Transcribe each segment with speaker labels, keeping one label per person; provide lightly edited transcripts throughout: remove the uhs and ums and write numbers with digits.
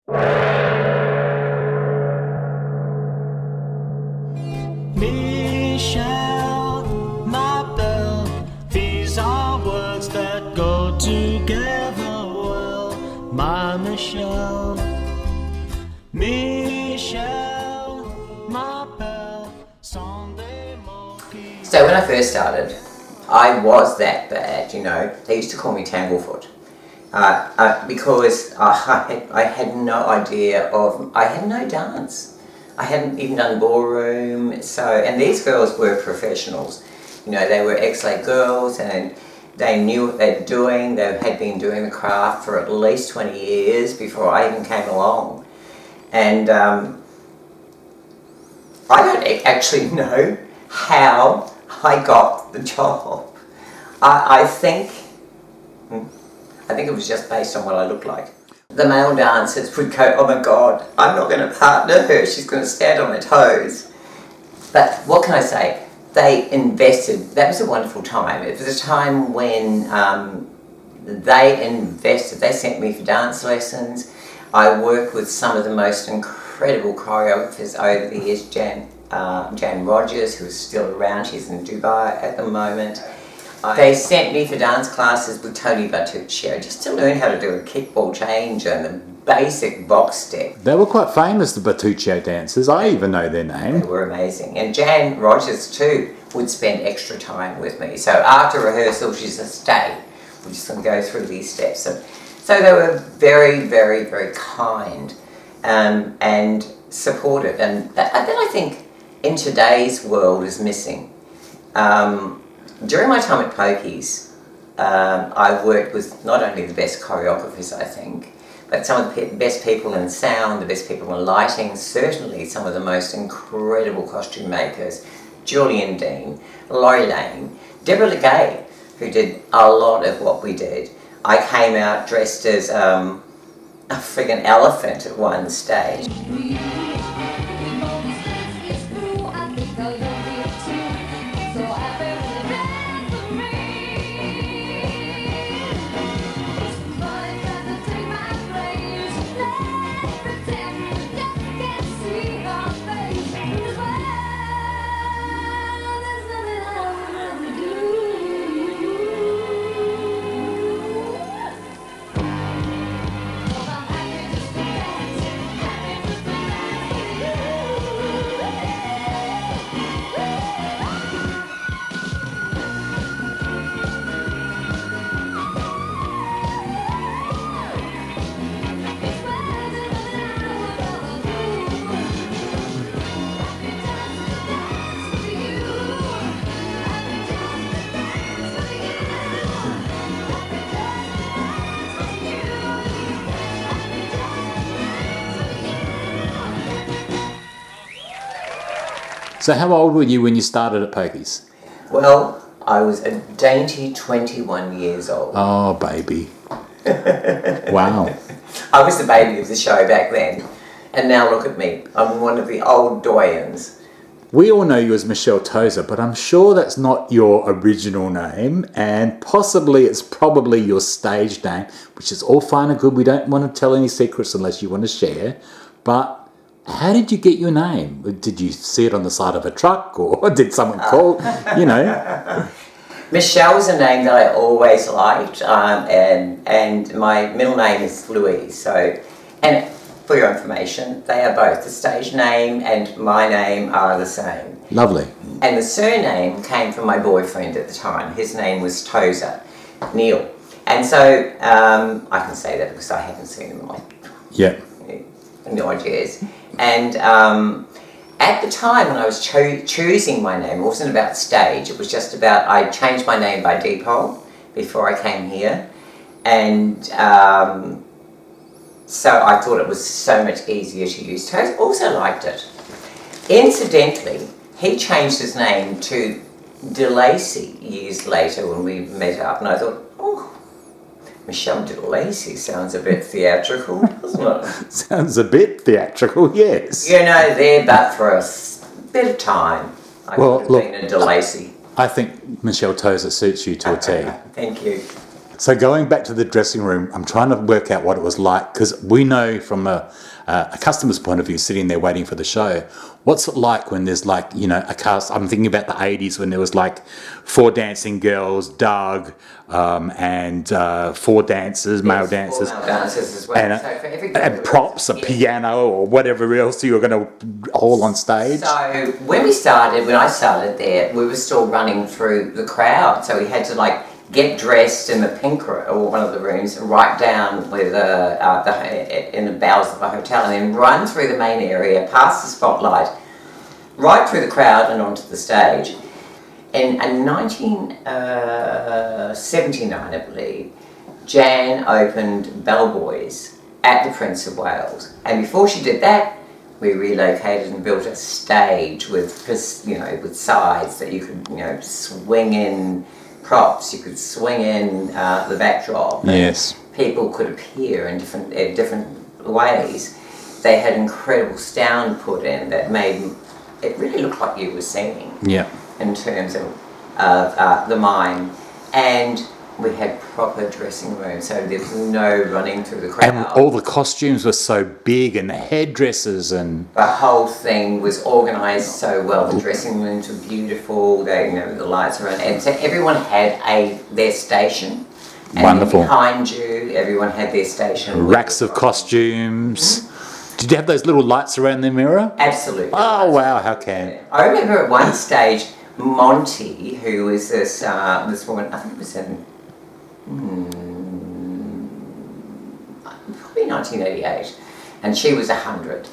Speaker 1: Michelle, my belle, these are words that go together well. My Michelle, Michelle, my belle, Sunday Pokey.
Speaker 2: So when I first started, I was that bad, you know. They used to call me Tanglefoot because I had no idea I had no dance. I hadn't even done ballroom, and these girls were professionals. You know, they were ex-lay girls and they knew what they were doing. They had been doing the craft for at least 20 years before I even came along. And I don't actually know how I got the job. I think it was just based on what I looked like. The male dancers would go, oh my God, I'm not going to partner her, she's going to stand on her toes. But what can I say? They invested, that was a wonderful time. It was a time when they invested, they sent me for dance lessons. I worked with some of the most incredible choreographers over the years, Jan Rogers, who's still around, she's in Dubai at the moment. They sent me for dance classes with Tony Bertuccio just to learn how to do a kickball change and the basic box step.
Speaker 3: They were quite famous, the Bertuccio dancers. I even know their name.
Speaker 2: They were amazing. And Jan Rogers too would spend extra time with me. So after rehearsal, she said, stay. We're just going to go through these steps. And so they were very, very, very kind and supportive. And that I think in today's world is missing. During my time at Pokey's, I worked with not only the best choreographers, I think, but some of the best people in sound, the best people in lighting, certainly some of the most incredible costume makers, Julian Dean, Laurie Lane, Deborah Legay, who did a lot of what we did. I came out dressed as a friggin' elephant at one stage.
Speaker 3: So how old were you when you started at Pokey's?
Speaker 2: Well, I was a dainty 21 years old.
Speaker 3: Oh, baby. Wow.
Speaker 2: I was the baby of the show back then. And now look at me. I'm one of the old doyens.
Speaker 3: We all know you as Michelle Tozer, but I'm sure that's not your original name, and possibly it's probably your stage name, which is all fine and good. We don't want to tell any secrets unless you want to share. But how did you get your name? Did you see it on the side of a truck, or did someone call, you know?
Speaker 2: Michelle's a name that I always liked, and my middle name is Louise. So, and for your information, they are both the stage name and my name are the same.
Speaker 3: Lovely.
Speaker 2: And the surname came from my boyfriend at the time. His name was Tozer, Neil. And so I can say that because I haven't seen him in like no years. And at the time when I was choosing my name, it wasn't about stage. It was just about, I changed my name by default before I came here. And so I thought it was so much easier to use. Tozer also liked it. Incidentally, he changed his name to DeLacy years later when we met up. And I thought, oh, Michelle DeLacy sounds a bit theatrical, doesn't it?
Speaker 3: Sounds a bit theatrical, yes.
Speaker 2: You know, there but for a bit of time. I could have been a DeLacy.
Speaker 3: I think Michelle Tozer suits you to a T.
Speaker 2: Thank you.
Speaker 3: So going back to the dressing room, I'm trying to work out what it was like, because we know from a customer's point of view, sitting there waiting for the show, what's it like when there's like, you know, a cast. I'm thinking about the 80s when there was like 4 dancing girls, Doug, and 4 dancers, male dancers.
Speaker 2: 4 male dancers as well.
Speaker 3: And,
Speaker 2: So for every
Speaker 3: and props, a piano or whatever else you were going to haul on stage.
Speaker 2: So when I started there, we were still running through the crowd. So we had to like get dressed in the pink room, or one of the rooms, right down with in the bowels of a hotel, and then run through the main area, past the spotlight, right through the crowd and onto the stage. In 1979, I believe, Jan opened Bellboys at the Prince of Wales, and before she did that, we relocated and built a stage with, you know, with sides that you could, you know, swing in props. You could swing in the backdrop.
Speaker 3: Yes.
Speaker 2: People could appear in different ways. They had incredible sound put in that made it really look like you were singing.
Speaker 3: Yeah.
Speaker 2: In terms of the mime, and we had proper dressing rooms, so there was no running through the crowd.
Speaker 3: And all the costumes were so big, and the hairdressers, and
Speaker 2: the whole thing was organised so well. The dressing rooms were beautiful. They, you know, the lights were on, and so everyone had their station. And
Speaker 3: wonderful.
Speaker 2: Behind you, everyone had their station.
Speaker 3: Racks of costumes. Mm-hmm. Did you have those little lights around the mirror?
Speaker 2: Absolutely.
Speaker 3: Oh wow! How can?
Speaker 2: I remember at one stage, Monty, who was this woman, I think it was in probably 1988, and she was 100,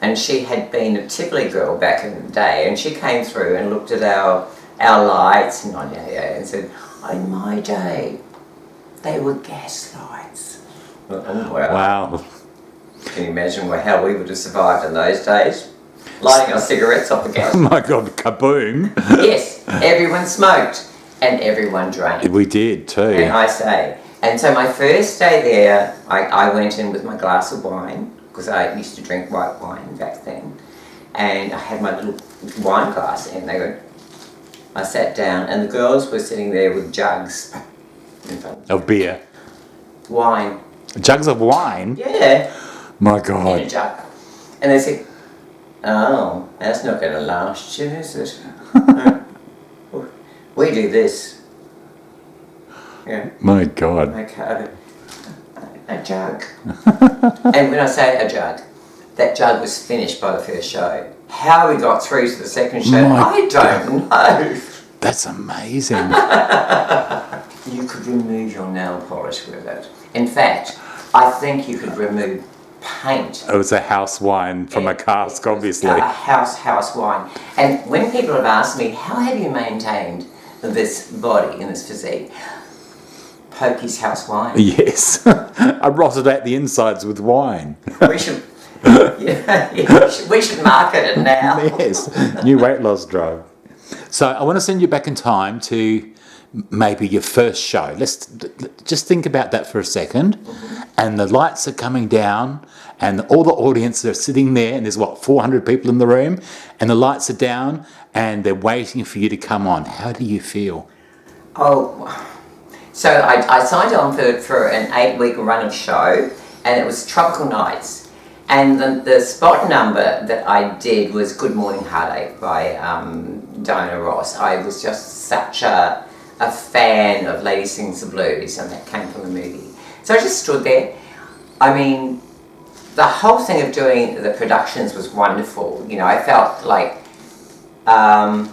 Speaker 2: and she had been a Tivoli girl back in the day, and she came through and looked at our lights in 1988 and said, in my day, they were gas lights. Oh,
Speaker 3: Wow.
Speaker 2: Can you imagine how we would have survived in those days? Lighting our cigarettes off the gas.
Speaker 3: Oh my God! Kaboom!
Speaker 2: Yes, everyone smoked and everyone drank.
Speaker 3: We did too.
Speaker 2: And I say, and so my first day there, I went in with my glass of wine, because I used to drink white wine back then, and I had my little wine glass, and I sat down, and the girls were sitting there with jugs in front
Speaker 3: Of beer.
Speaker 2: wine.
Speaker 3: Jugs of wine.
Speaker 2: Yeah,
Speaker 3: My
Speaker 2: in a
Speaker 3: God.
Speaker 2: jug, and they said, "Oh, that's not going to last you, is it?" We do this. Yeah.
Speaker 3: My God.
Speaker 2: Okay. A jug. And when I say a jug, that jug was finished by the first show. How we got through to the second show, I don't know.
Speaker 3: That's amazing.
Speaker 2: You could remove your nail polish with it. In fact, I think you could remove paint.
Speaker 3: It was a house wine from a cask, obviously.
Speaker 2: A house wine. And when people have asked me, how have you maintained this body and this physique? Pokey's house wine.
Speaker 3: Yes. I rotted out the insides with wine.
Speaker 2: We should, we should market it now.
Speaker 3: Yes. New weight loss drug. So I want to send you back in time to maybe your first show. Let's just think about that for a second. And the lights are coming down, and all the audience are sitting there, and there's 400 people in the room, and the lights are down, and they're waiting for you to come on. How do you feel?
Speaker 2: Oh, so I signed on for an 8-week run of show, and it was Tropical Nights. And the spot number that I did was Good Morning Heartache by Diana Ross. I was just such a fan of Lady Sings the Blues, and that came from the movie. So I just stood there. I mean, the whole thing of doing the productions was wonderful. You know, I felt like I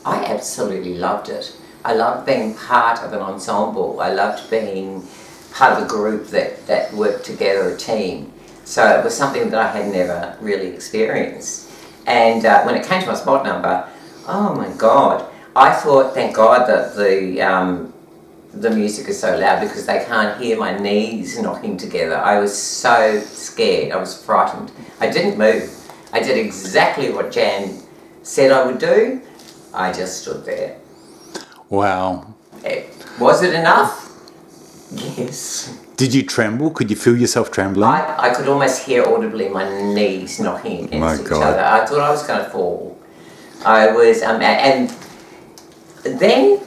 Speaker 2: absolutely loved it. I loved being part of an ensemble. I loved being part of a group that worked together, a team. So it was something that I had never really experienced. And when it came to my spot number, oh my God, I thought, thank God that the music is so loud because they can't hear my knees knocking together. I was so scared. I was frightened. I didn't move. I did exactly what Jan said I would do. I just stood there.
Speaker 3: Wow.
Speaker 2: Was it enough? Yes.
Speaker 3: Did you tremble? Could you feel yourself trembling?
Speaker 2: I could almost hear audibly my knees knocking against each other. I thought I was going to fall. I was, and then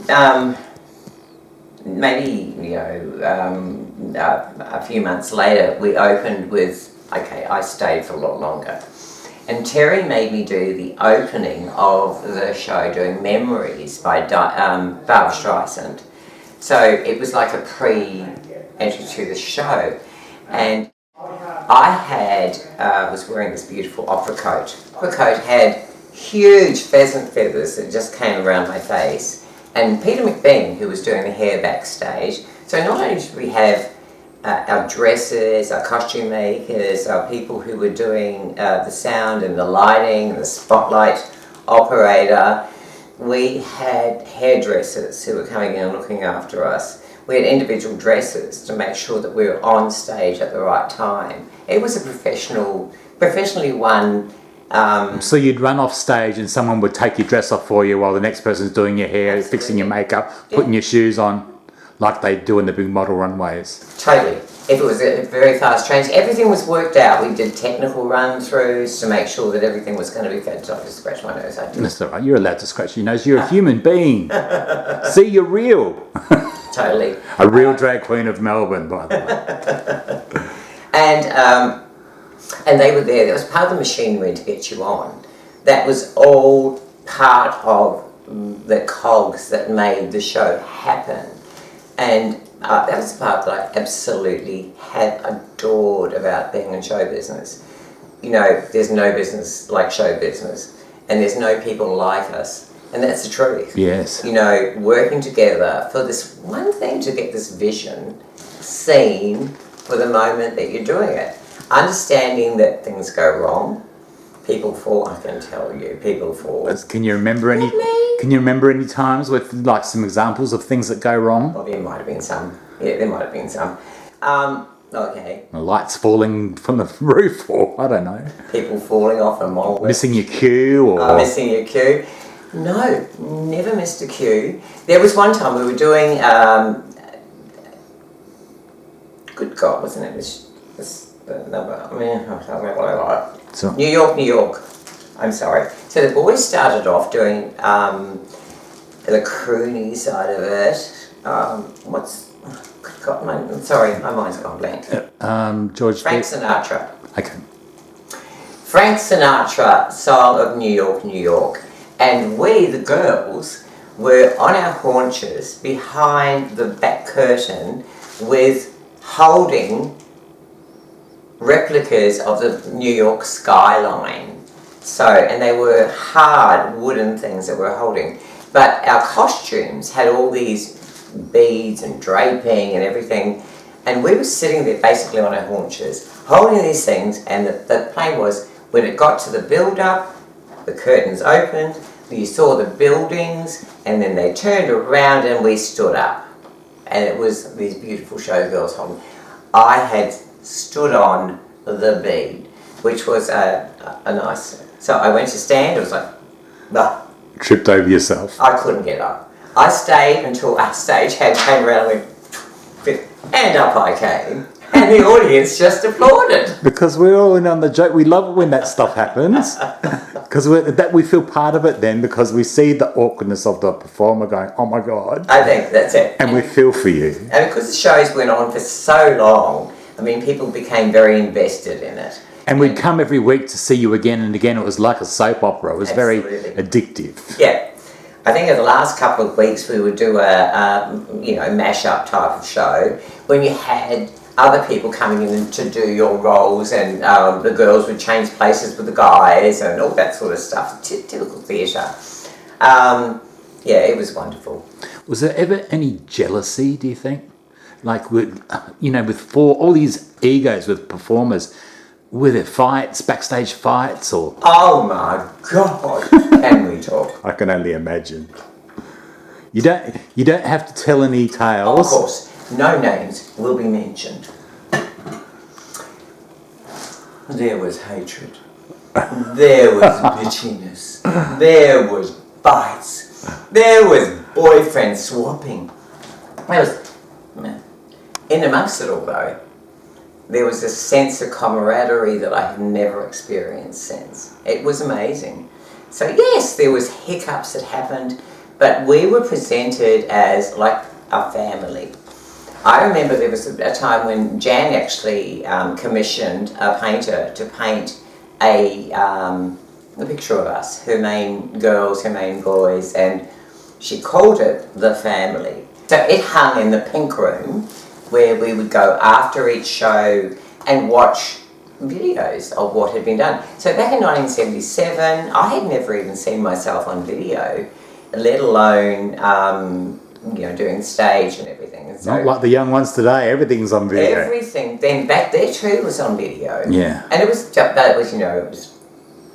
Speaker 2: maybe, a few months later, we opened with, okay, I stayed for a lot longer. And Terry made me do the opening of the show doing Memories by Barbra Streisand. So it was like a pre-entry to the show. And I was wearing this beautiful opera coat. Opera coat had huge pheasant feathers that just came around my face. And Peter McBean, who was doing the hair backstage. So not only did we have our dressers, our costume makers, our people who were doing the sound and the lighting, the spotlight operator, we had hairdressers who were coming in and looking after us. We had individual dressers to make sure that we were on stage at the right time. It was a professionally run.
Speaker 3: So you'd run off stage and someone would take your dress off for you while the next person's doing your hair,
Speaker 2: Absolutely.
Speaker 3: fixing your makeup, putting your shoes on, like they do in the big model runways.
Speaker 2: Totally. If it was a very fast change, everything was worked out. We did technical run-throughs to make sure that everything was going to be fed. Sorry, I just scratched my nose.
Speaker 3: That's all right. You're allowed to scratch your nose. You're a human being. See, you're real.
Speaker 2: Totally.
Speaker 3: A real drag queen of Melbourne, by the way.
Speaker 2: And they were there. That was part of the machinery to get you on. That was all part of the cogs that made the show happen. And that was the part that I absolutely had adored about being in show business. You know, there's no business like show business, and there's no people like us, and that's the truth.
Speaker 3: Yes.
Speaker 2: You know, working together for this one thing, to get this vision seen for the moment that you're doing it. Understanding that things go wrong, people fall. I can tell you, people fall.
Speaker 3: Can you remember any? Can you remember any times with like some examples of things that go wrong?
Speaker 2: Well, there might have been some. Yeah, there might have been some. Okay.
Speaker 3: The lights falling from the roof, or I don't know.
Speaker 2: People falling off a model.
Speaker 3: Missing your cue, or
Speaker 2: missing your cue. No, never missed a cue. There was one time we were doing. Good God, wasn't it? This the number. I mean,
Speaker 3: So-
Speaker 2: New York. I'm sorry. So the boys started off doing the croony side of it. I'm sorry, my mind's gone blank.
Speaker 3: George.
Speaker 2: Frank Sinatra.
Speaker 3: Okay.
Speaker 2: Frank Sinatra song of New York. And we, the girls, were on our haunches behind the back curtain with holding replicas of the New York skyline. So, and they were hard wooden things that we're holding. But our costumes had all these beads and draping and everything. And we were sitting there basically on our haunches, holding these things, and the plan was, when it got to the build-up, the curtains opened, you saw the buildings, and then they turned around and we stood up. And it was these beautiful showgirls holding. I had stood on the bead, which was a nice... So I went to stand, it was like... Bah.
Speaker 3: Tripped over yourself.
Speaker 2: I couldn't get up. I stayed until our stagehand came around and went, and up I came. And the audience just applauded.
Speaker 3: Because we're all in on the joke. We love it when that stuff happens. Because we feel part of it then, because we see the awkwardness of the performer going, oh my God.
Speaker 2: I think that's it.
Speaker 3: And we feel for you.
Speaker 2: And because the shows went on for so long, I mean, people became very invested in it.
Speaker 3: And we'd come every week to see you again and again. It was like a soap opera. It was
Speaker 2: Absolutely.
Speaker 3: very addictive.
Speaker 2: Yeah. I think in the last couple of weeks we would do a mash-up type of show when you had other people coming in to do your roles, and the girls would change places with the guys and all that sort of stuff. Typical theatre. Yeah, it was wonderful.
Speaker 3: Was there ever any jealousy, do you think? Like with all these egos with performers, were there fights, backstage fights, or?
Speaker 2: Oh my God! Can we talk?
Speaker 3: I can only imagine. You don't have to tell any tales.
Speaker 2: Of course, no names will be mentioned. There was hatred. There was bitchiness. There was bites. There was boyfriend swapping. In amongst it all, though, there was a sense of camaraderie that I have never experienced since. It was amazing. So yes, there was hiccups that happened, but we were presented as like a family. I remember there was a time when Jan actually commissioned a painter to paint a picture of us, her main girls, her main boys, and she called it The Family. So it hung in the pink room where we would go after each show and watch videos of what had been done. So back in 1977, I had never even seen myself on video, let alone doing stage and everything. And so
Speaker 3: Not like the young ones today, everything's on video.
Speaker 2: everything then back there too was on video.
Speaker 3: Yeah.
Speaker 2: And it was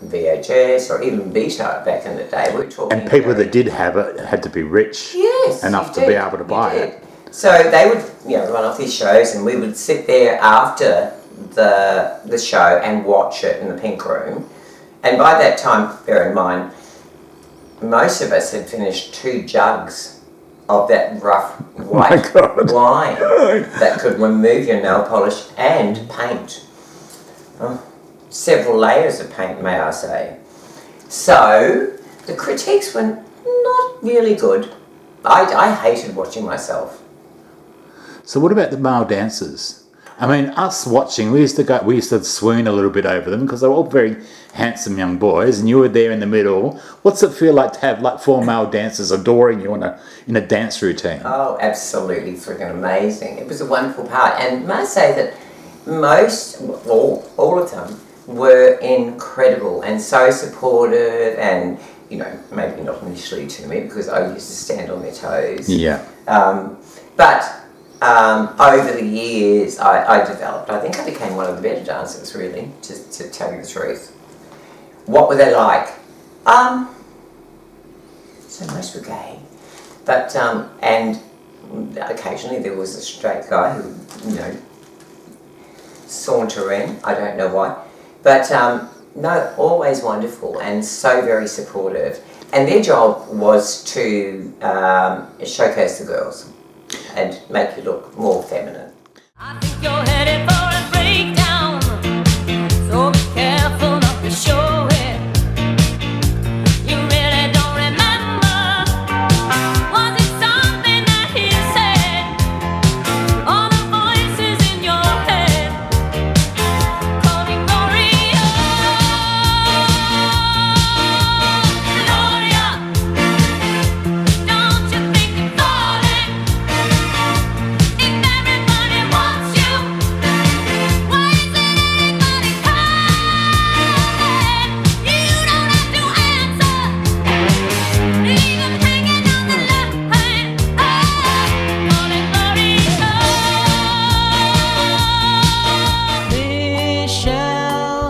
Speaker 2: VHS or even beta back in the day. We were talking.
Speaker 3: And people that did have it had to be rich enough to be able to buy it.
Speaker 2: So they would, run off these shows, and we would sit there after the show and watch it in the pink room. And by that time, bear in mind, most of us had finished 2 jugs of that rough white wine that could remove your nail polish and paint. Several layers of paint, may I say. So the critiques were not really good. I hated watching myself.
Speaker 3: So what about the male dancers? I mean, us watching, we used to swoon a little bit over them because they're all very handsome young boys, and you were there in the middle. What's it feel like to have like 4 male dancers adoring you in a dance routine?
Speaker 2: Oh, absolutely freaking amazing. It was a wonderful part. And I must say that all of them were incredible and so supportive, and maybe not initially to me because I used to stand on their toes.
Speaker 3: Yeah.
Speaker 2: But over the years, I developed. I think I became one of the better dancers, really, to tell you the truth. What were they like? So most were gay, but and occasionally there was a straight guy who saunter in. I don't know why, but no, always wonderful and so very supportive. And their job was to showcase the girls and make you look more feminine.
Speaker 4: I think you're headed for a breakdown, so be careful not to show it. You really don't remember. Was it something that he said? All the voices in your head calling Gloria, Gloria. Don't you think you're falling? If everybody wants you, why isn't anybody calling? You don't have to answer, leave them hanging on the line. Calling Gloria.
Speaker 1: Michel,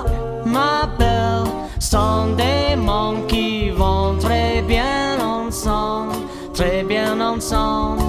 Speaker 1: ma belle, sont des monts qui vont très bien ensemble, très bien ensemble.